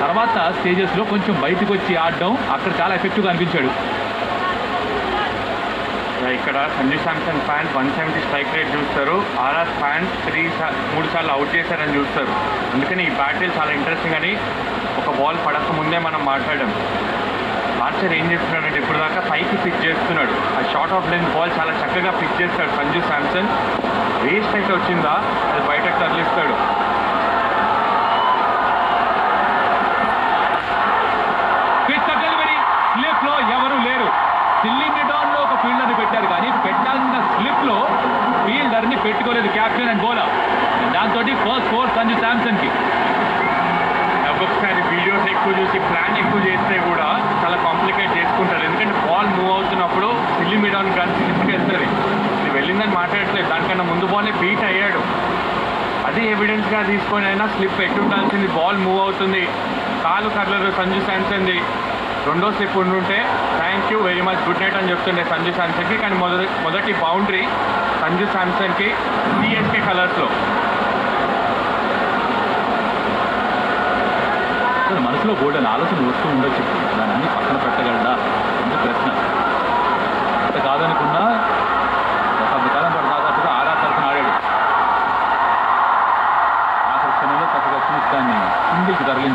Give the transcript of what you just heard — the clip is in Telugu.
తర్వాత స్టేజెస్లో కొంచెం బయటకు వచ్చి ఆడడం అక్కడ చాలా ఎఫెక్టివ్గా అనిపించాడు. ఇక్కడ Sanju Samson fans 170 strike rate చూస్తారు. ఆర్ఆర్ ఫ్యాన్స్ 3 సార్లు అవుట్ చేశారని చూస్తారు. అందుకని ఈ బ్యాటిల్ చాలా ఇంట్రెస్టింగ్ అని ఒక బాల్ పడక ముందే మనం మాట్లాడాం. ఆర్చర్ ఏం చేస్తున్నాడంటే ఇప్పుడు దాకా పైకి పిచ్ చేస్తున్నాడు. ఆ షార్ట్ ఆఫ్ లెంత్ బాల్ చాలా చక్కగా పిచ్ చేస్తాడు సంజు శాంసన్. వేస్ట్ అయితే వచ్చిందా అది బయటకు తరలిస్తాడు. స్లిప్లో ఎవరు లేరు. ఢిల్లీ మిడాన్లో ఒక ఫీల్డర్ని పెట్టారు కానీ పెట్టాల్సిన స్లిప్లో ఫీల్డర్ని పెట్టుకోలేదు క్యాప్టెన్ అండ్ బౌలర్. దాంతో ఫస్ట్ స్కోర్ సంజు శాంసన్కి. ఒక్కొక్కసారి వీడియోస్ ఎక్కువ చూసి ప్లాన్ ఎక్కువ చేస్తే కూడా చాలా కాంప్లికేట్ చేసుకుంటారు. ఎందుకంటే బాల్ మూవ్ అవుతున్నప్పుడు ఢిల్లీ మిడాన్ గన్ స్లిప్కి వెళ్తుంది. ఇది వెళ్ళిందని మాట్లాడట్లేదు. దానికన్నా ముందు బాల్ని బీట్ అయ్యాడు. అది ఎవిడెన్స్గా తీసుకొని అయినా స్లిప్ ఎట్టు ఉండాల్సింది. బాల్ మూవ్ అవుతుంది, కాలు కర్లరు సంజు శాంసన్ది. రెండో స్లిప్ ఉండుంటే thank you very much good night అని చెప్తుండే సంజు శాంసన్కి. కానీ మొదటి బౌండరీ సంజు శాంసన్కి సిఎస్కే కలర్స్లో. మనసులో బోల్డెన్ ఆలోచన వస్తూ ఉండొచ్చు, దాన్ని అన్ని పక్కన పెట్టగలడా, ఎంత